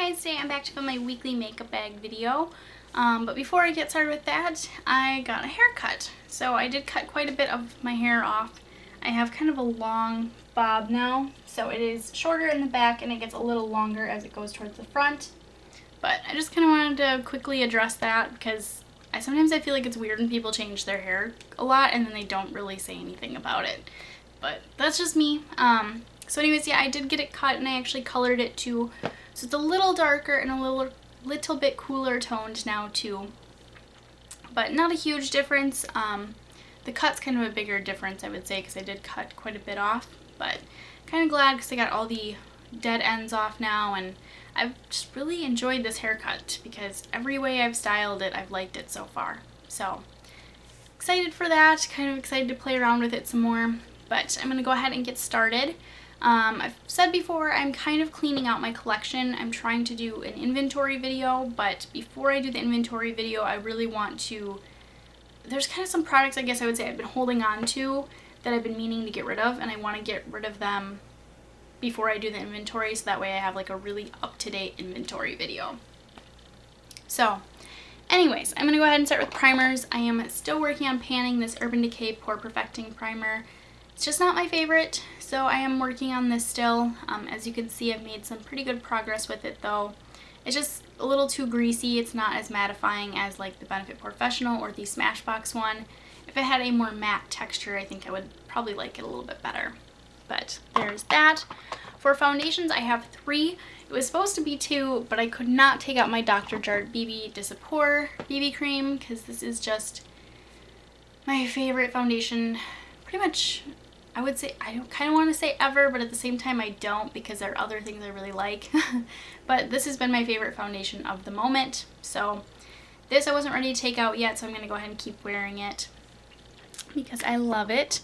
guys, today I'm back to film my weekly makeup bag video. But before I get started with that, I got a haircut. So I did cut quite a bit of my hair off. I have kind of a long bob now, so it is shorter in the back and it gets a little longer as it goes towards the front. But I just kind of wanted to quickly address that because sometimes I feel like it's weird when people change their hair a lot and then they don't really say anything about it. But that's just me. So anyways, yeah, I did get it cut and I actually colored it too. So it's a little darker and a little bit cooler toned now too. But not a huge difference. The cut's kind of a bigger difference, I would say, because I did cut quite a bit off. But kind of glad because I got all the dead ends off now, and I've just really enjoyed this haircut because every way I've styled it, I've liked it so far. So excited for that, kind of excited to play around with it some more. But I'm going to go ahead and get started. I've said before, I'm kind of cleaning out my collection. I'm trying to do an inventory video, but before I do the inventory video, I really want to, there's kind of some products I guess I would say I've been holding on to that I've been meaning to get rid of, and I want to get rid of them before I do the inventory, so that way I have like a really up-to-date inventory video. So anyways, I'm going to go ahead and start with primers. I am still working on panning this Urban Decay Pore Perfecting Primer. It's just not my favorite, so I am working on this still. As you can see, I've made some pretty good progress with it though. It's just a little too greasy. It's not as mattifying as like the Benefit Professional or the Smashbox one. If it had a more matte texture, I think I would probably like it a little bit better. But there's that. For foundations, I have 3. It was supposed to be 2, but I could not take out my Dr. Jart BB Disappour BB cream because this is just my favorite foundation. Pretty much, I would say, I don't kind of want to say ever, but at the same time I don't, because there are other things I really like. But this has been my favorite foundation of the moment. So this I wasn't ready to take out yet, so I'm going to go ahead and keep wearing it because I love it.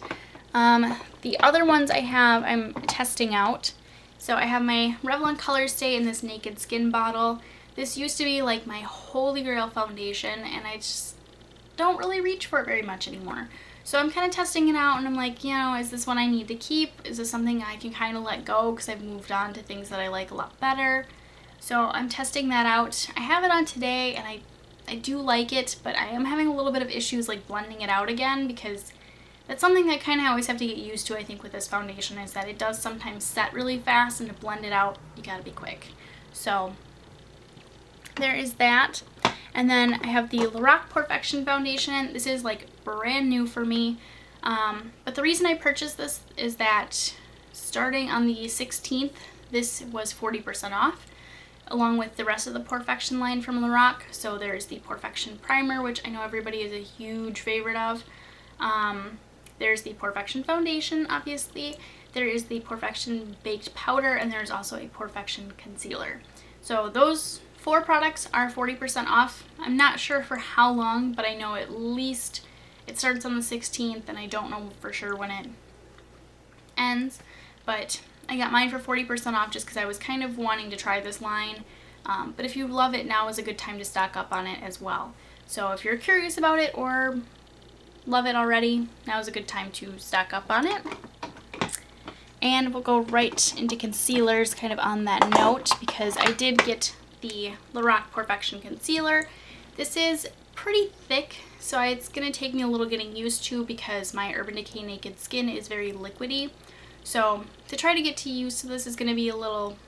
The other ones I have, I'm testing out. So I have my Revlon Color Stay in this Naked Skin bottle. This used to be like my holy grail foundation, and I just don't really reach for it very much anymore. So I'm kind of testing it out, and I'm like, you know, is this one I need to keep? Is this something I can kind of let go because I've moved on to things that I like a lot better? So I'm testing that out. I have it on today, and I do like it, but I am having a little bit of issues like blending it out again, because that's something that I kind of always have to get used to, I think, with this foundation, is that it does sometimes set really fast, and to blend it out, you gotta be quick. So there is that. And then I have the Lorac Perfection Foundation. This is like brand new for me. But the reason I purchased this is that starting on the 16th, this was 40% off, along with the rest of the Perfection line from Lorac. So there's the Perfection Primer, which I know everybody is a huge favorite of. There's the Perfection Foundation, obviously. There is the Perfection Baked Powder, and there's also a Perfection Concealer. So those 4 products are 40% off. I'm not sure for how long, but I know at least it starts on the 16th, and I don't know for sure when it ends. But I got mine for 40% off just because I was kind of wanting to try this line. But if you love it, now is a good time to stock up on it as well. So if you're curious about it or love it already, now is a good time to stock up on it. And we'll go right into concealers kind of on that note, because I did get the Lorac Perfection Concealer. This is pretty thick, so it's going to take me a little getting used to because my Urban Decay Naked Skin is very liquidy. So to try to get used to this is going to be a little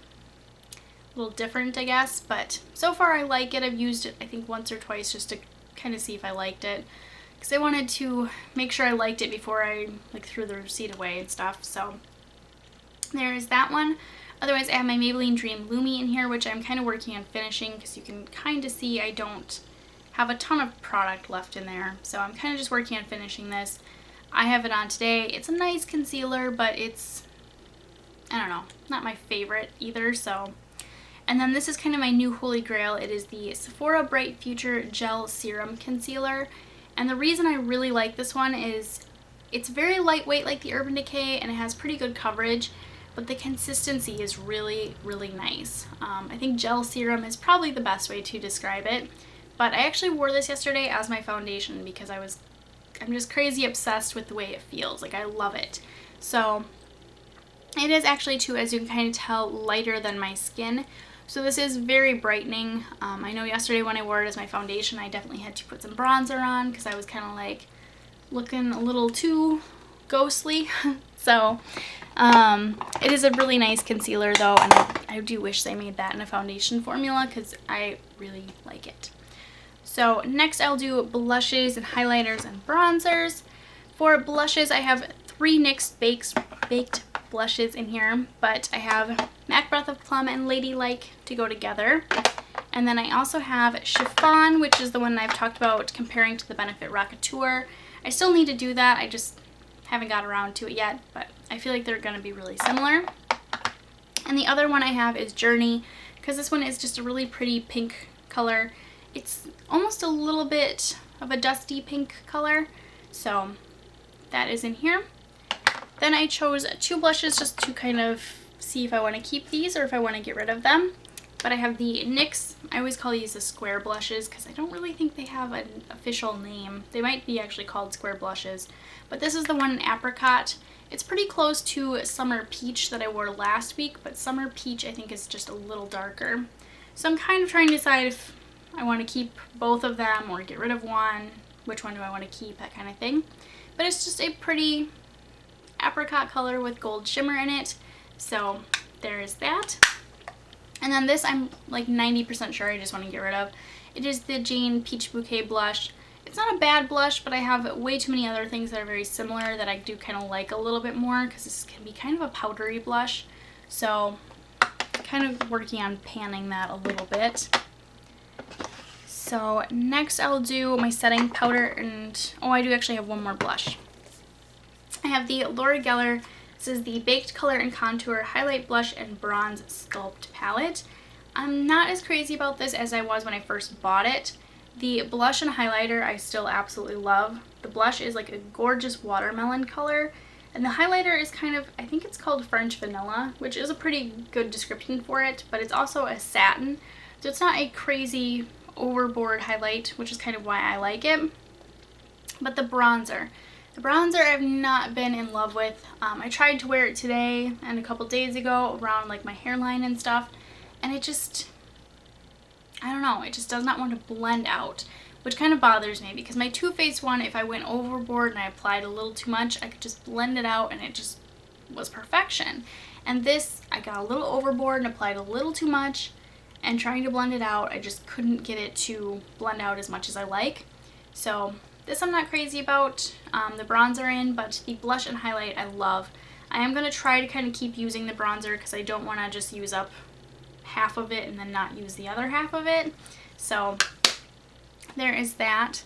different, I guess. But so far I like it. I've used it I think once or twice just to kind of see if I liked it, because I wanted to make sure I liked it before I like threw the receipt away and stuff. So there is that one. Otherwise, I have my Maybelline Dream Lumi in here, which I'm kind of working on finishing, because you can kind of see I don't have a ton of product left in there. So I'm kind of just working on finishing this. I have it on today. It's a nice concealer, but it's, I don't know, not my favorite either. So, and then this is kind of my new holy grail. It is the Sephora Bright Future Gel Serum Concealer. And the reason I really like this one is it's very lightweight like the Urban Decay, and it has pretty good coverage. But the consistency is really, really nice. I think gel serum is probably the best way to describe it. But I actually wore this yesterday as my foundation because I'm just crazy obsessed with the way it feels. Like, I love it. So it is actually too, as you can kind of tell, lighter than my skin. So this is very brightening. I know yesterday when I wore it as my foundation, I definitely had to put some bronzer on because I was kind of like looking a little too ghostly. So it is a really nice concealer though, and I do wish they made that in a foundation formula because I really like it. So next I'll do blushes and highlighters and bronzers. For blushes, I have 3 NYX baked blushes in here, but I have MAC Breath of Plum and Ladylike to go together. And then I also have Chiffon, which is the one I've talked about comparing to the Benefit Rockateur. I still need to do that. I just haven't got around to it yet, but I feel like they're going to be really similar. And the other one I have is Journey, because this one is just a really pretty pink color. It's almost a little bit of a dusty pink color, so that is in here. Then I chose 2 blushes just to kind of see if I want to keep these or if I want to get rid of them. But I have the NYX, I always call these the square blushes because I don't really think they have an official name. They might be actually called square blushes. But this is the one in Apricot. It's pretty close to Summer Peach that I wore last week, but Summer Peach I think is just a little darker. So I'm kind of trying to decide if I want to keep both of them or get rid of one. Which one do I want to keep, that kind of thing. But it's just a pretty apricot color with gold shimmer in it. So there is that. And then this I'm like 90% sure I just want to get rid of. It is the Jane Peach Bouquet blush. It's not a bad blush, but I have way too many other things that are very similar that I do kind of like a little bit more because this can be kind of a powdery blush. So kind of working on panning that a little bit. So next I'll do my setting powder and, oh, I do actually have one more blush. I have the Laura Geller, this is the Baked Color and Contour Highlight Blush and Bronze Sculpt Palette. I'm not as crazy about this as I was when I first bought it. The blush and highlighter I still absolutely love. The blush is like a gorgeous watermelon color, and the highlighter is kind of, I think it's called French Vanilla, which is a pretty good description for it, but it's also a satin, so it's not a crazy overboard highlight, which is kind of why I like it. But the bronzer I've not been in love with. I tried to wear it today and a couple days ago around like my hairline and stuff, and it just, I don't know, it just does not want to blend out, which kind of bothers me because my Too Faced one, if I went overboard and I applied a little too much, I could just blend it out and it just was perfection. And this, I got a little overboard and applied a little too much, and trying to blend it out, I just couldn't get it to blend out as much as I like. So this I'm not crazy about. The bronzer in, but the blush and highlight I love. I am going to try to kind of keep using the bronzer because I don't want to just use up half of it and then not use the other half of it. So there is that.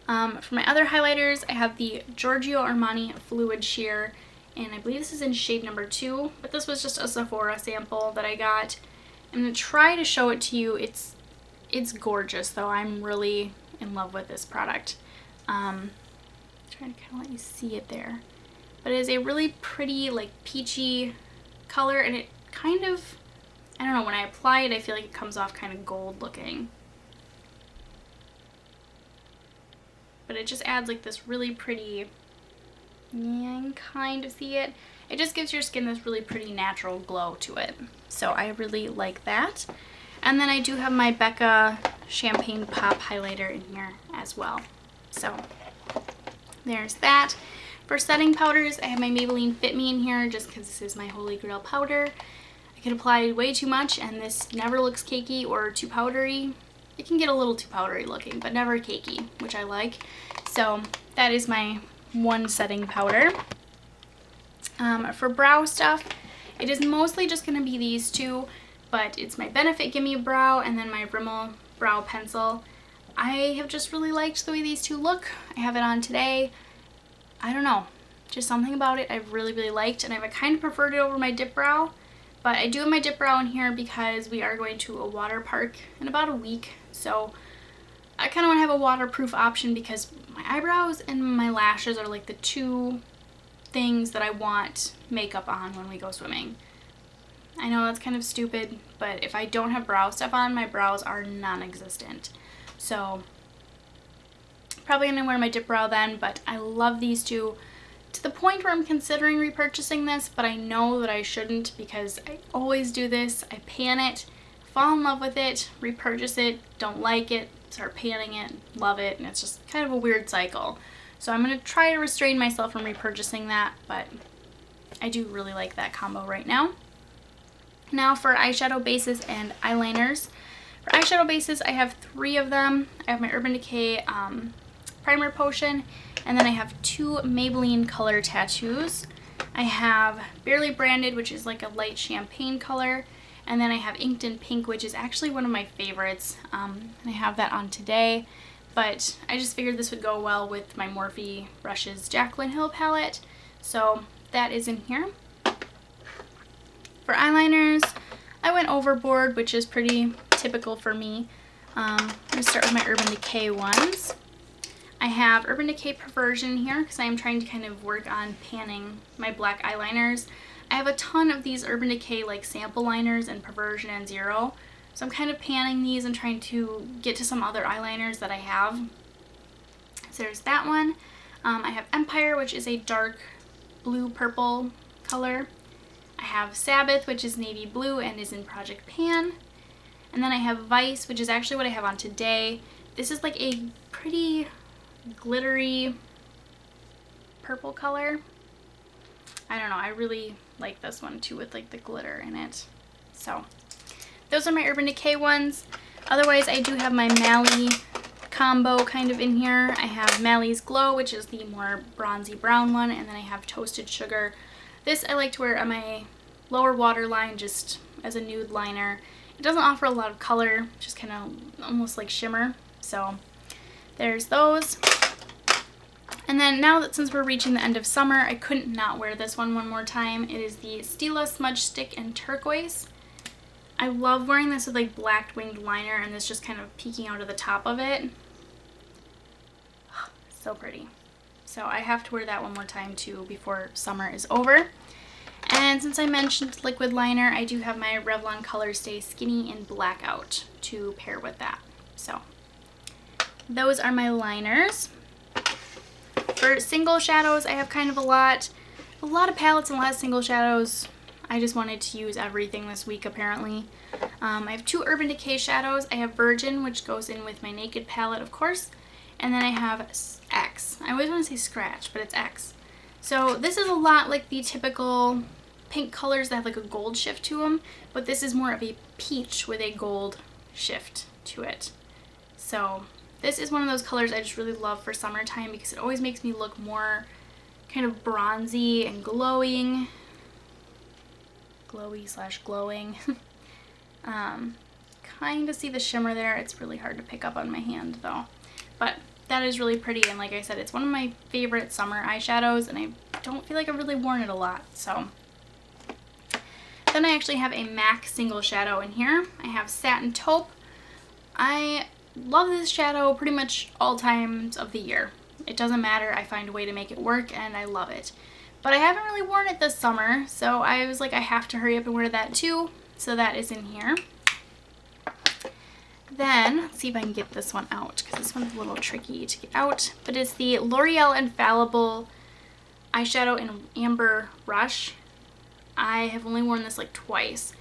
For my other highlighters, I have the Giorgio Armani Fluid Sheer, and I believe this is in shade number 2, but this was just a Sephora sample that I got. I'm going to try to show it to you. It's gorgeous though. I'm really in love with this product. Trying to kind of let you see it there. But it is a really pretty like peachy color, and it kind of, I don't know, when I apply it I feel like it comes off kind of gold looking. But it just adds like this really pretty, yeah, you can kind of see it. It just gives your skin this really pretty natural glow to it. So I really like that. And then I do have my Becca Champagne Pop highlighter in here as well. So there's that. For setting powders, I have my Maybelline Fit Me in here just because this is my holy grail powder. I could apply way too much and this never looks cakey or too powdery. It can get a little too powdery looking, but never cakey, which I like. So that is my one setting powder. For brow stuff, it is mostly just going to be these two, but it's my Benefit Gimme Brow and then my Rimmel Brow Pencil. I have just really liked the way these two look. I have it on today. I don't know, just something about it I've really, really liked, and I've kind of preferred it over my Dip Brow. But I do have my Dip Brow in here because we are going to a water park in about a week, so I kind of want to have a waterproof option because my eyebrows and my lashes are like the two things that I want makeup on when we go swimming. I know that's kind of stupid, but if I don't have brow stuff on, my brows are non-existent. So probably going to wear my Dip Brow then, but I love these two to the point where I'm considering repurchasing this, but I know that I shouldn't because I always do this. I pan it, fall in love with it, repurchase it, don't like it, start panning it, love it, and it's just kind of a weird cycle. So I'm going to try to restrain myself from repurchasing that, but I do really like that combo right now. Now for eyeshadow bases and eyeliners. For eyeshadow bases, I have 3 of them. I have my Urban Decay Primer Potion, and then I have 2 Maybelline Color Tattoos. I have Barely Branded, which is like a light champagne color, and then I have Inked in Pink, which is actually one of my favorites. And I have that on today, but I just figured this would go well with my Morphe Brushes Jaclyn Hill palette, so that is in here. For eyeliners, I went overboard, which is pretty typical for me. I'm going to start with my Urban Decay ones. I have Urban Decay Perversion here because I am trying to kind of work on panning my black eyeliners. I have a ton of these Urban Decay like sample liners and Perversion and Zero, so I'm kind of panning these and trying to get to some other eyeliners that I have. So there's that one. I have Empire, which is a dark blue purple color. I have Sabbath, which is navy blue and is in Project Pan. And then I have Vice, which is actually what I have on today. This is like a pretty glittery purple color. I don't know, I really like this one too with like the glitter in it. So those are my Urban Decay ones. Otherwise, I do have my Mally combo kind of in here. I have Mally's Glow, which is the more bronzy brown one, and then I have Toasted Sugar. This I like to wear on my lower waterline just as a nude liner. It doesn't offer a lot of color, just kind of almost like shimmer. So there's those. And then now that since we're reaching the end of summer, I couldn't not wear this one more time. It is the Stila Smudge Stick in Turquoise. I love wearing this with like black winged liner and this just kind of peeking out of the top of it. So pretty. So I have to wear that one more time too before summer is over. And since I mentioned liquid liner, I do have my Revlon Colorstay Skinny in Blackout to pair with that. So those are my liners. For single shadows, I have kind of a lot of palettes and a lot of single shadows. I just wanted to use everything this week apparently. I have 2 Urban Decay shadows. I have Virgin, which goes in with my Naked palette, of course. And then I have X. I always want to say Scratch, but it's X. So this is a lot like the typical pink colors that have like a gold shift to them, but this is more of a peach with a gold shift to it. So this is one of those colors I just really love for summertime because it always makes me look more kind of bronzy and glowing. Glowy/glowing. Kind of see the shimmer there. It's really hard to pick up on my hand though. But that is really pretty, and like I said, it's one of my favorite summer eyeshadows, and I don't feel like I've really worn it a lot. So then I actually have a MAC single shadow in here. I have Satin Taupe. I love this shadow pretty much all times of the year. It doesn't matter. I find a way to make it work, and I love it. But I haven't really worn it this summer, so I was like, I have to hurry up and wear that too. So that is in here. Then, let's see if I can get this one out, because this one's a little tricky to get out. But it's the L'Oreal Infallible eyeshadow in Amber Rush. I have only worn this like twice,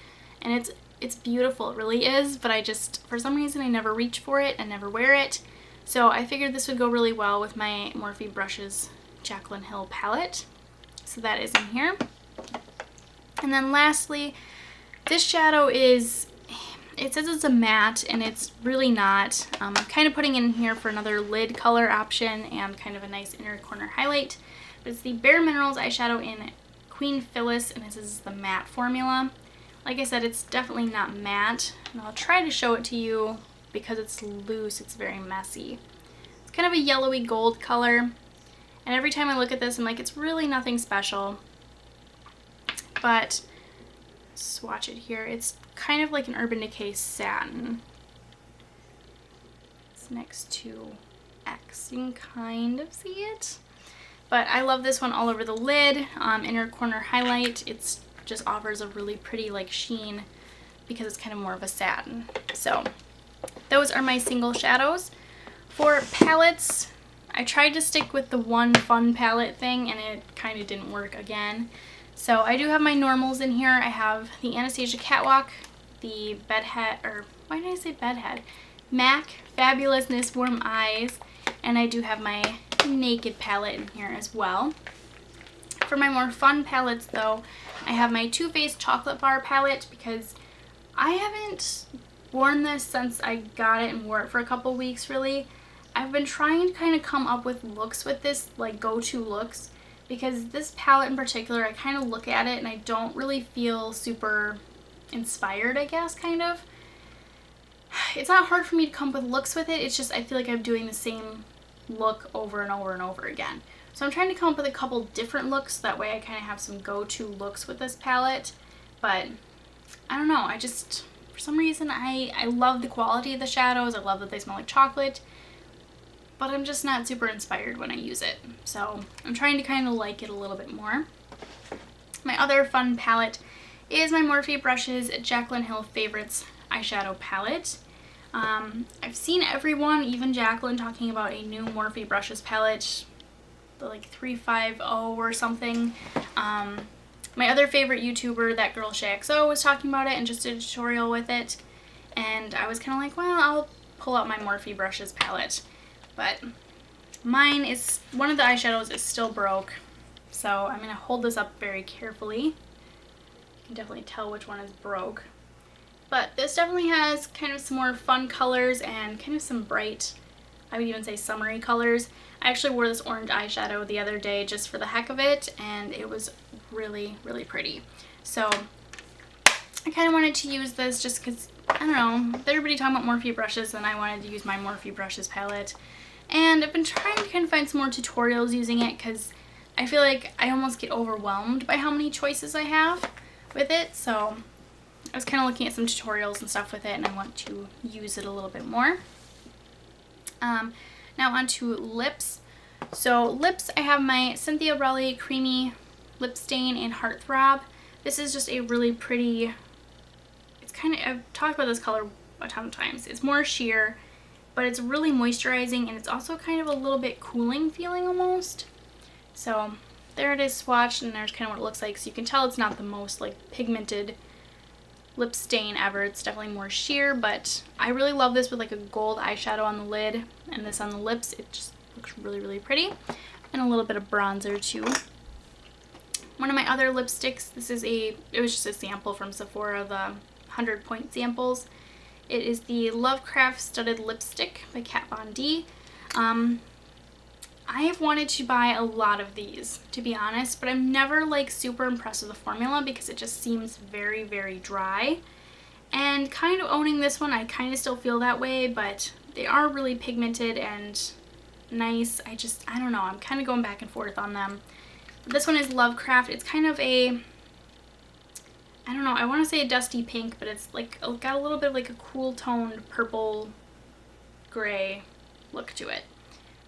and it's beautiful. It really is, but I just, for some reason, I never reach for it and never wear it. So I figured this would go really well with my Morphe Brushes Jaclyn Hill palette. So that is in here. And then lastly, this shadow is, it says it's a matte, and it's really not. I'm kind of putting it in here for another lid color option and kind of a nice inner corner highlight. But it's the Bare Minerals eyeshadow in Queen Phyllis, and this is the matte formula. Like I said, it's definitely not matte, and I'll try to show it to you because it's loose, it's very messy. It's kind of a yellowy gold color, and every time I look at this, I'm like, it's really nothing special. But swatch it here. It's kind of like an Urban Decay Satin. It's next to X. You can kind of see it. But I love this one all over the lid. Inner corner highlight. It just offers a really pretty like sheen because it's kind of more of a satin. So those are my single shadows. For palettes, I tried to stick with the one fun palette thing, and it kind of didn't work again. So I do have my normals in here. I have the Anastasia Catwalk, the Bedhead, or why did I say Bedhead? MAC Fabulousness Warm Eyes, and I do have my Naked palette in here as well. For my more fun palettes though, I have my Too Faced Chocolate Bar palette because I haven't worn this since I got it and wore it for a couple weeks really. I've been trying to kind of come up with looks with this, like go-to looks, because this palette in particular, I kind of look at it and I don't really feel super inspired, I guess, kind of. It's not hard for me to come up with looks with it, it's just I feel like I'm doing the same look over and over and over again. So I'm trying to come up with a couple different looks, that way I kind of have some go-to looks with this palette. But I don't know, I just, for some reason, I love the quality of the shadows, I love that they smell like chocolate, but I'm just not super inspired when I use it. So I'm trying to kind of like it a little bit more. My other fun palette is my Morphe Brushes Jaclyn Hill Favorites eyeshadow palette. I've seen everyone, even Jaclyn, talking about a new Morphe Brushes palette, the like 350 or something. My other favorite YouTuber, That Girl ShayXO, was talking about it and just did a tutorial with it. And I was kind of like, well, I'll pull out my Morphe Brushes palette. But mine is, one of the eyeshadows is still broke. So I'm going to hold this up very carefully. You can definitely tell which one is broke. But this definitely has kind of some more fun colors and kind of some bright, I would even say summery colors. I actually wore this orange eyeshadow the other day just for the heck of it, and it was really, really pretty. So I kind of wanted to use this just because, I don't know, with everybody talking about Morphe brushes, and I wanted to use my Morphe Brushes palette. And I've been trying to kind of find some more tutorials using it because I feel like I almost get overwhelmed by how many choices I have with it. So I was kind of looking at some tutorials and stuff with it, and I want to use it a little bit more. Now on to lips. So lips, I have my Cynthia Relli Creamy Lip Stain in Heartthrob. This is just a really pretty, it's kind of, I've talked about this color a ton of times. It's more sheer, but it's really moisturizing, and it's also kind of a little bit cooling feeling almost. So there it is swatched, and there's kind of what it looks like. So you can tell it's not the most like pigmented lip stain ever. It's definitely more sheer, but I really love this with like a gold eyeshadow on the lid and this on the lips. It just looks really, really pretty. And a little bit of bronzer too. One of my other lipsticks, this is it was just a sample from Sephora, the 100 point samples. It is the Lovecraft Studded Lipstick by Kat Von D. I have wanted to buy a lot of these, to be honest, but I'm never like super impressed with the formula because it just seems very, very dry. And kind of owning this one, I kind of still feel that way, but they are really pigmented and nice. I don't know, I'm kind of going back and forth on them. This one is Lovecraft. It's kind of a, I don't know, I want to say a dusty pink, but it's like got a little bit of like a cool toned purple gray look to it.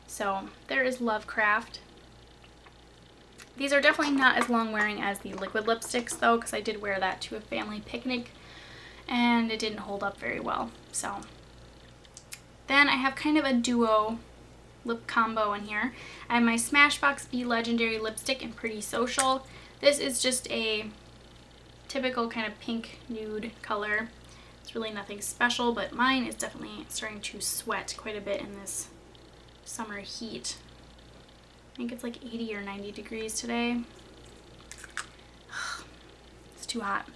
So there is Lovecraft. These are definitely not as long wearing as the liquid lipsticks though, because I did wear that to a family picnic and it didn't hold up very well. So then I have kind of a duo lip combo in here. I have my Smashbox Be Legendary lipstick in Pretty Social. This is just a typical kind of pink nude color. It's really nothing special, but mine is definitely starting to sweat quite a bit in this summer heat. I think it's like 80 or 90 degrees today. It's too hot.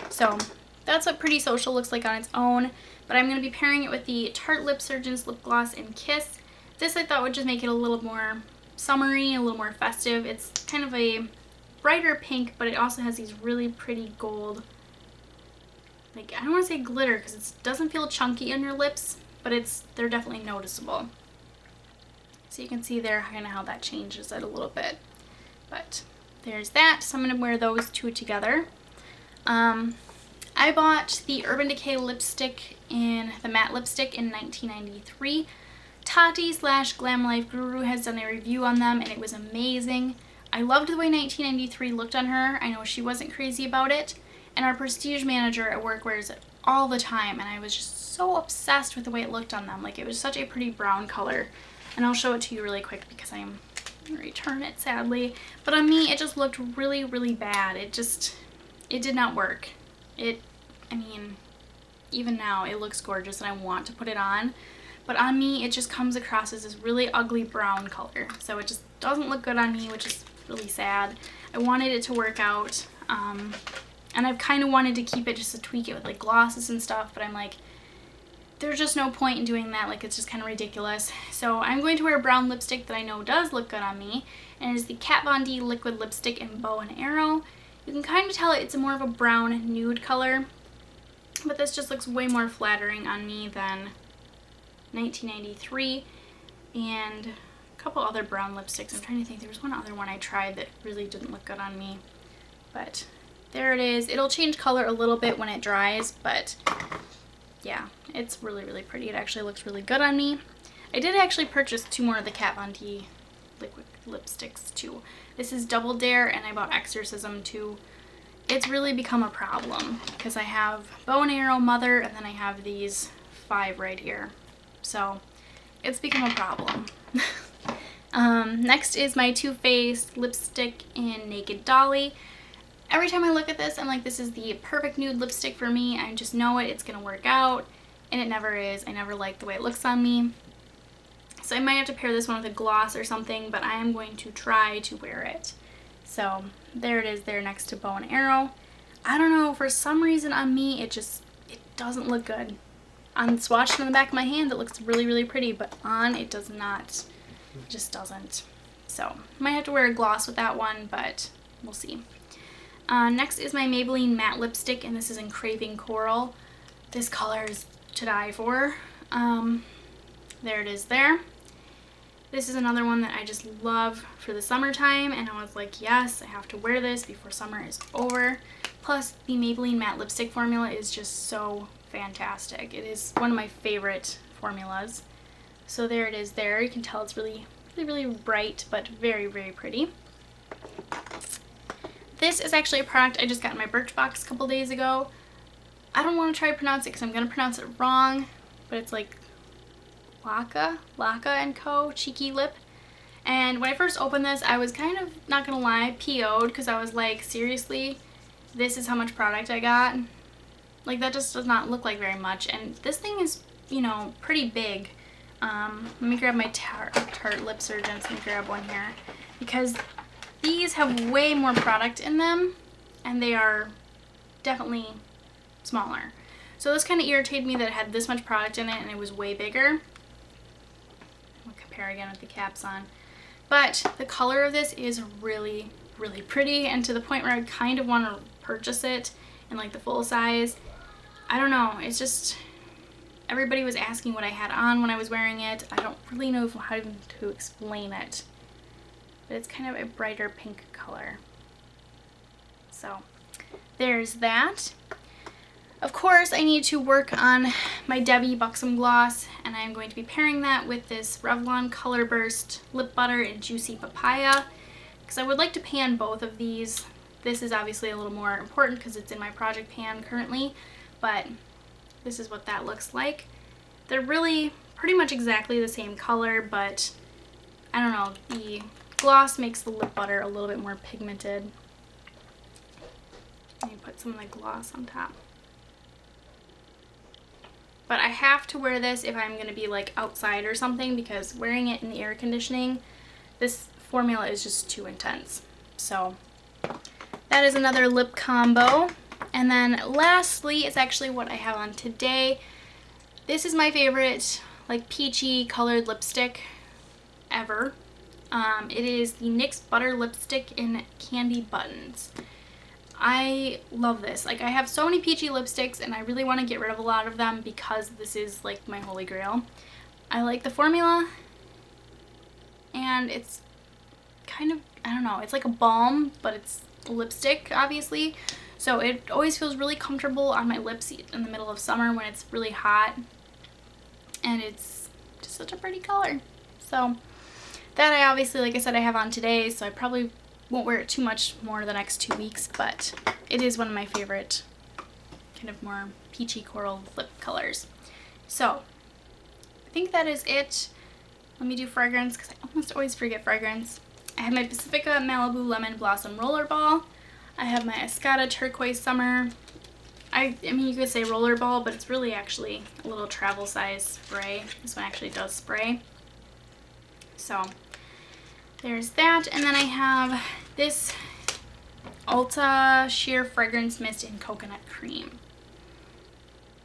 So that's what Pretty Social looks like on its own, but I'm going to be pairing it with the Tarte Lip Surgeons Lip Gloss in Kiss. This I thought would just make it a little more summery, a little more festive. It's kind of a brighter pink, but it also has these really pretty gold, like, I don't want to say glitter because it doesn't feel chunky on your lips, but they're definitely noticeable. So you can see there kind of how that changes it a little bit. But there's that. So I'm going to wear those two together. I bought the Urban Decay lipstick in the matte lipstick in 1993. Tati / Glam Life Guru has done a review on them and it was amazing. I loved the way 1993 looked on her. I know she wasn't crazy about it. And our prestige manager at work wears it all the time and I was just so obsessed with the way it looked on them. Like, it was such a pretty brown color. And I'll show it to you really quick because I'm going to return it sadly. But on me, it just looked really, really bad. It did not work. I mean, even now it looks gorgeous and I want to put it on. But on me, it just comes across as this really ugly brown color. So it just doesn't look good on me, which is really sad. I wanted it to work out. And I've kind of wanted to keep it just to tweak it with like glosses and stuff. But I'm like, there's just no point in doing that. Like, it's just kind of ridiculous. So I'm going to wear a brown lipstick that I know does look good on me. And it is the Kat Von D Liquid Lipstick in Bow and Arrow. You can kind of tell it's more of a brown nude color. But this just looks way more flattering on me than 1993 and a couple other brown lipsticks. I'm trying to think. There was one other one I tried that really didn't look good on me. But there it is. It'll change color a little bit when it dries, but yeah, it's really, really pretty. It actually looks really good on me. I did actually purchase 2 more of the Kat Von D liquid lipsticks too. This is Double Dare, and I bought Exorcism too. It's really become a problem because I have Bow and Arrow, Mother, and then I have these 5 right here. So it's become a problem. Next is my Too Faced lipstick in Naked Dolly. Every time I look at this, I'm like, this is the perfect nude lipstick for me. I just know it's gonna work out, and it never is. I never like the way it looks on me. So I might have to pair this one with a gloss or something, but I am going to try to wear it. So there it is there next to Bow and Arrow. I don't know, for some reason on me, it doesn't look good. On swatched on the back of my hand, it looks really, really pretty, but on, it does not. It just doesn't. So might have to wear a gloss with that one, but we'll see. Next is my Maybelline matte lipstick, and this is in Craving Coral. This color is to die for. There it is there. This is another one that I just love for the summertime, and I was like, yes, I have to wear this before summer is over. Plus, the Maybelline matte lipstick formula is just so fantastic. It is one of my favorite formulas. So there it is there. You can tell it's really, really, really bright, but very, very pretty. This is actually a product I just got in my Birchbox a couple days ago. I don't want to try to pronounce it because I'm going to pronounce it wrong, but it's like Laka & Co. Cheeky Lip. And when I first opened this, I was kind of, not going to lie, PO'd because I was like, seriously, this is how much product I got? Like, that just does not look like very much. And this thing is, you know, pretty big. Let me grab my Tarte Lip Surgeons. Let me grab one here. Because these have way more product in them, and they are definitely smaller. So this kind of irritated me that it had this much product in it and it was way bigger. I'll compare again with the caps on. But the color of this is really, really pretty, and to the point where I kind of want to purchase it in like the full size. I don't know, it's just, everybody was asking what I had on when I was wearing it. I don't really know how even to explain it. But it's kind of a brighter pink color. So there's that. Of course, I need to work on my Debbie Buxom Gloss, and I'm going to be pairing that with this Revlon Color Burst Lip Butter in Juicy Papaya, because I would like to pan both of these. This is obviously a little more important because it's in my project pan currently, but this is what that looks like. They're really pretty much exactly the same color, but I don't know, the gloss makes the lip butter a little bit more pigmented. Let me put some of the gloss on top. But I have to wear this if I'm going to be like outside or something, because wearing it in the air conditioning, this formula is just too intense. So that is another lip combo. And then lastly, it's actually what I have on today. This is my favorite like peachy colored lipstick ever. It is the NYX Butter Lipstick in Candy Buttons. I love this. Like, I have so many peachy lipsticks and I really want to get rid of a lot of them because this is like my holy grail. I like the formula, and it's kind of, I don't know, it's like a balm, but it's lipstick obviously. So it always feels really comfortable on my lips in the middle of summer when it's really hot. And it's just such a pretty color. So that I obviously, like I said, I have on today, so I probably won't wear it too much more the next 2 weeks, but it is one of my favorite kind of more peachy coral lip colors. So I think that is it. Let me do fragrance because I almost always forget fragrance. I have my Pacifica Malibu Lemon Blossom Rollerball. I have my Escada Turquoise Summer. I mean, you could say rollerball, but it's really actually a little travel size spray. This one actually does spray. So there's that. And then I have this Ulta Sheer Fragrance Mist in Coconut Cream.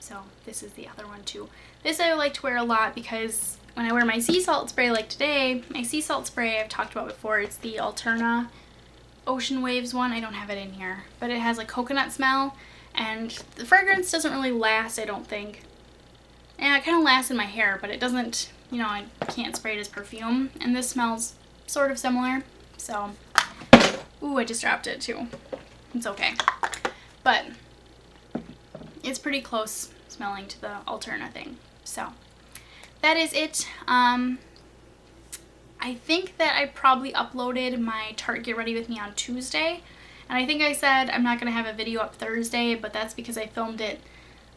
So this is the other one too. This I like to wear a lot because when I wear my sea salt spray like today, my sea salt spray I've talked about before, it's the Alterna Ocean Waves one. I don't have it in here, but it has a coconut smell, and the fragrance doesn't really last, I don't think. Yeah, it kind of lasts in my hair, but it doesn't, you know, I can't spray it as perfume, and this smells sort of similar, so, ooh, I just dropped it too. It's okay, but it's pretty close smelling to the Alterna thing, so that is it. I think that I probably uploaded my Tarte Get Ready With Me on Tuesday, and I think I said I'm not going to have a video up Thursday, but that's because I filmed it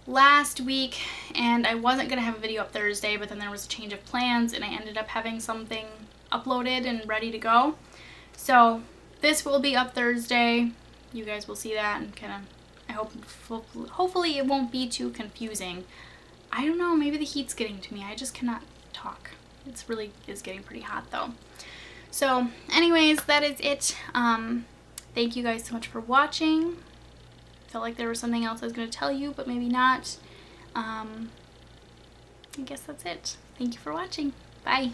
last week and I wasn't going to have a video up Thursday, but then there was a change of plans and I ended up having something uploaded and ready to go. So this will be up Thursday. You guys will see that, and kind of, I hope, hopefully it won't be too confusing. I don't know, maybe the heat's getting to me. I just cannot talk. It's really is getting pretty hot though. So anyways, that is it. Thank you guys so much for watching. Felt like there was something else I was going to tell you, but maybe not. I guess that's it. Thank you for watching. Bye.